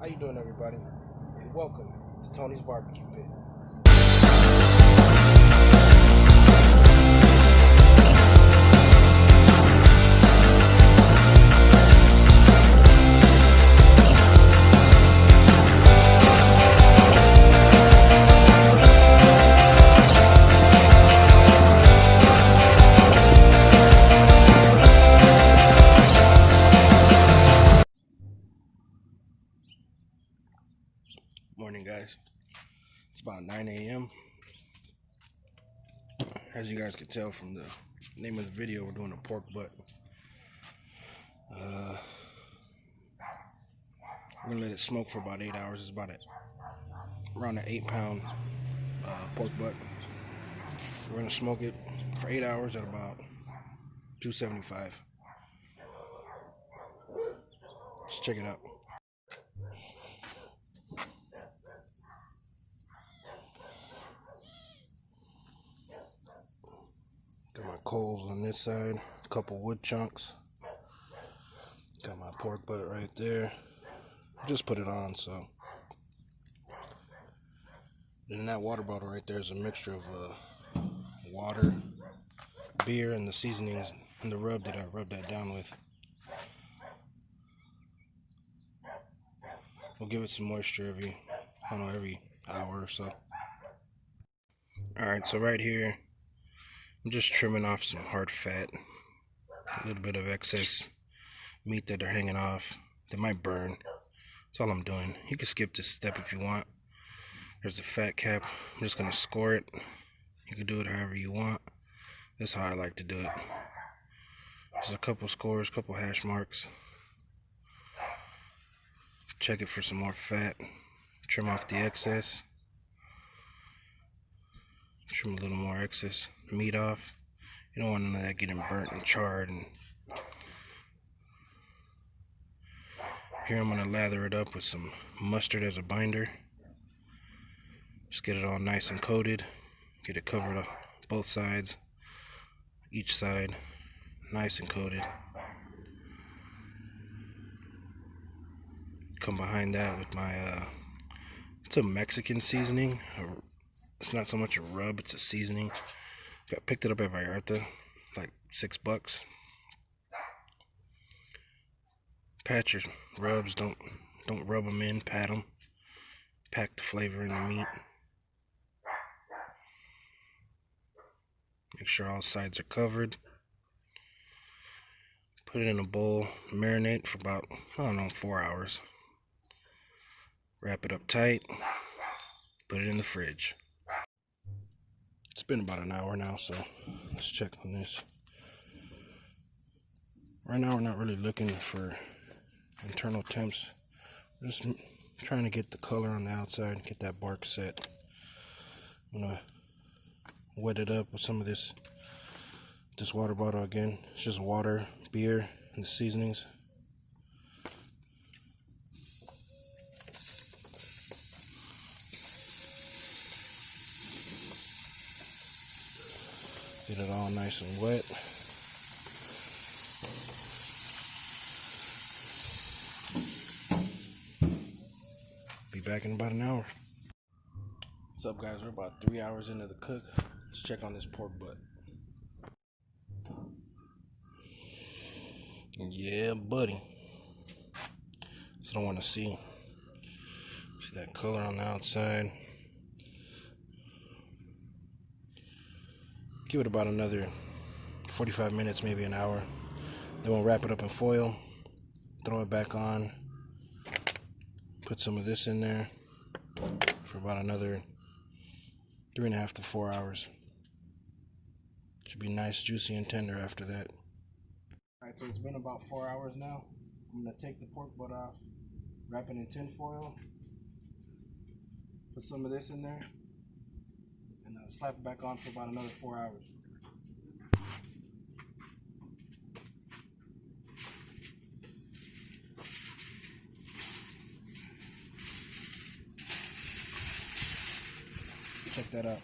How you doing, everybody? And welcome to Tony's Barbecue Pit. Morning, guys. It's about 9 a.m. As you guys can tell from the name of the video, we're doing a pork butt. We're gonna let it smoke for about 8 hours. It's about around an 8-pound pork butt. We're gonna smoke it for 8 hours at about 275. Let's check it out. Got my coals on this side, a couple wood chunks. Got my pork butt right there. Just put it on, so. And that water bottle right there is a mixture of water, beer, and the seasonings and the rub that I rubbed that down with. We'll give it some moisture every hour or so. Alright, so right here, I'm just trimming off some hard fat, a little bit of excess meat that they're hanging off. They might burn. That's all I'm doing. You can skip this step if you want. There's the fat cap. I'm just going to score it. You can do it however you want. That's how I like to do it. There's a couple scores, couple hash marks. Check it for some more fat. Trim off the excess. Trim a little more excess meat off. You don't want none of that getting burnt and charred. And here I'm going to lather it up with some mustard as a binder. Just get it all nice and coated. Get it covered on both sides. Each side nice and coated. Come behind that with my it's a Mexican seasoning. It's not so much a rub, it's a seasoning. I picked it up at Vallarta, like $6. Pat your rubs, don't rub them in, pat them. Pack the flavor in the meat. Make sure all sides are covered. Put it in a bowl, marinate for about, 4 hours. Wrap it up tight, put it in the fridge. It's been about an hour now, so let's check on this. Right now we're not really looking for internal temps. We're just trying to get the color on the outside, get that bark set. I'm gonna wet it up with some of this water bottle again. It's just water, beer, and the seasonings. Get it all nice and wet. Be back in about an hour. What's up, guys? We're about 3 hours into the cook. Let's check on this pork butt. Yeah, buddy. That's what I want to see. See that color on the outside. Give it about another 45 minutes, maybe an hour. Then we'll wrap it up in foil, throw it back on, put some of this in there for about another 3.5 to 4 hours. Should be nice, juicy, and tender after that. Alright, so it's been about 4 hours now. I'm going to take the pork butt off, wrap it in tin foil, put some of this in there, and slap it back on for about another 4 hours. Check that out.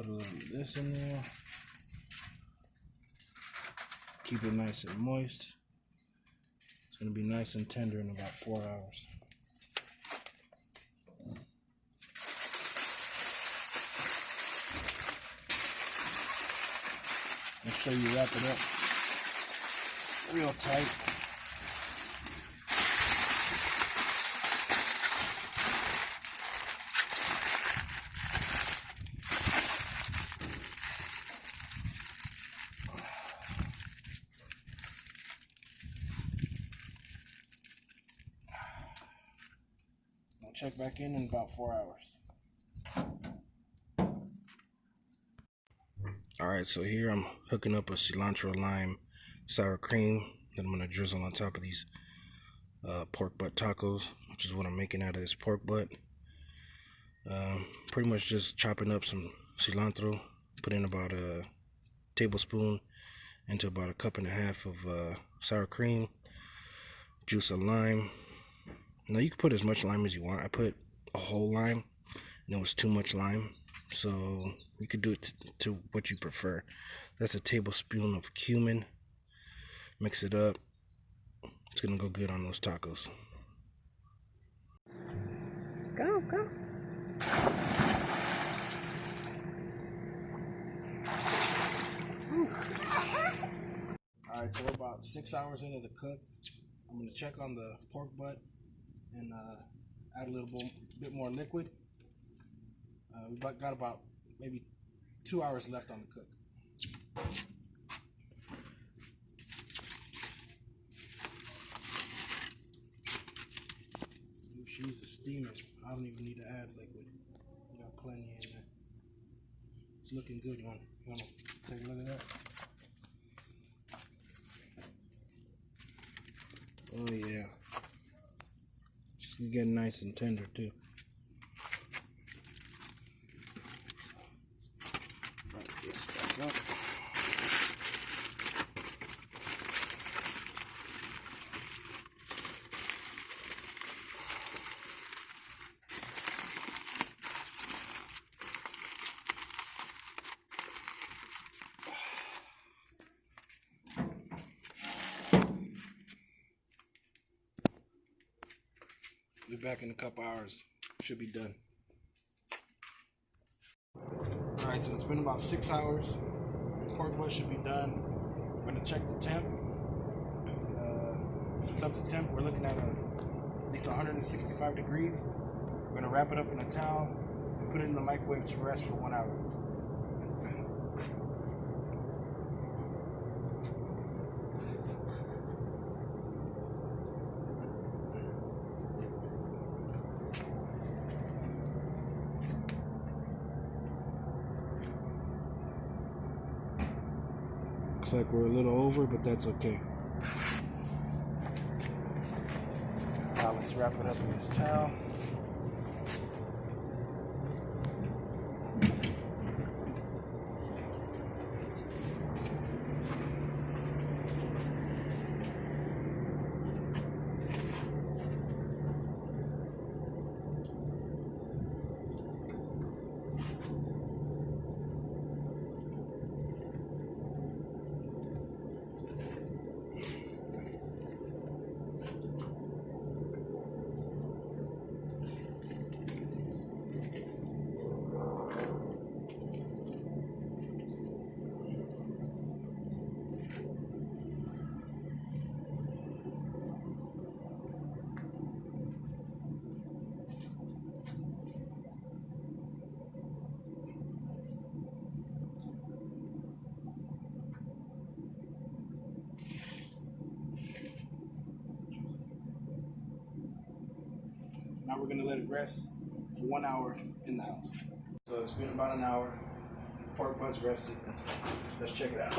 a little of this in there. Keep it nice and moist. It's going to be nice and tender in about 4 hours. Make sure you wrap it up real tight. I'll check back in about 4 hours. Alright, so here I'm hooking up a cilantro lime sour cream that I'm going to drizzle on top of these pork butt tacos, which is what I'm making out of this pork butt. Pretty much just chopping up some cilantro, put in about a tablespoon into about 1.5 cups of sour cream, juice of lime. Now you can put as much lime as you want. I put a whole lime and it was too much lime, so you could do it to what you prefer. That's a tablespoon of cumin. Mix it up. It's gonna go good on those tacos. Go, go. Alright, so we're about 6 hours into the cook. I'm gonna check on the pork butt and add a little bit more liquid. We've got about maybe 2 hours left on the cook. She's a steamer. I don't even need to add liquid. We got plenty in there. It's looking good. You want to take a look at that? Oh yeah. She's getting nice and tender too. Wrap this back up. Be back in a couple hours. Should be done. Alright, so it's been about 6 hours. Pork butt should be done. We're going to check the temp. If it's up to temp, we're looking at at least 165 degrees. We're going to wrap it up in a towel and put it in the microwave to rest for 1 hour. Looks like we're a little over, but that's okay. Now let's wrap it up in this towel. Now we're going to let it rest for 1 hour in the house. So it's been about an hour. Pork butt's rested. Let's check it out.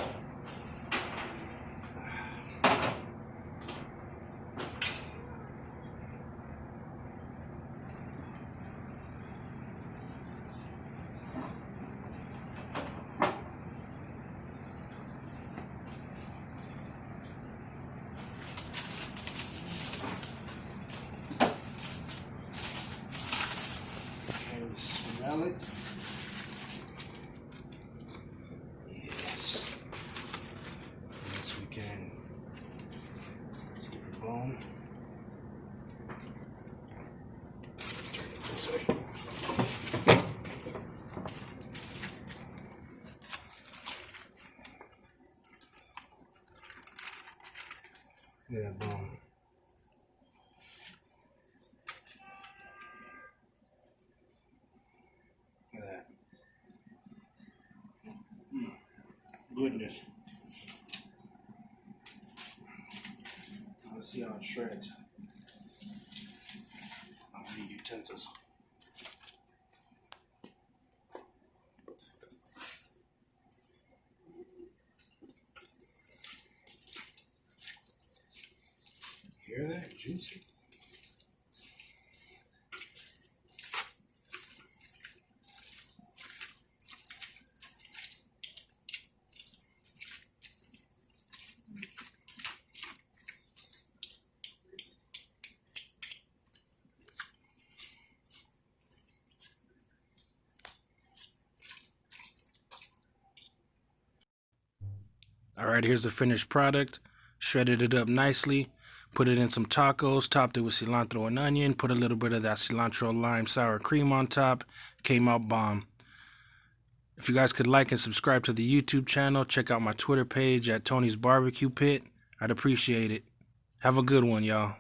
Smell it. Yeah, boom. Look at that. Goodness. Let's see how it shreds. I'm gonna need utensils. Hear that? Juicy. Alright, here's the finished product. Shredded it up nicely. Put it in some tacos. Topped it with cilantro and onion. Put a little bit of that cilantro lime sour cream on top. Came out bomb. If you guys could like and subscribe to the YouTube channel, check out my Twitter page at Tony's Barbecue Pit. I'd appreciate it. Have a good one, y'all.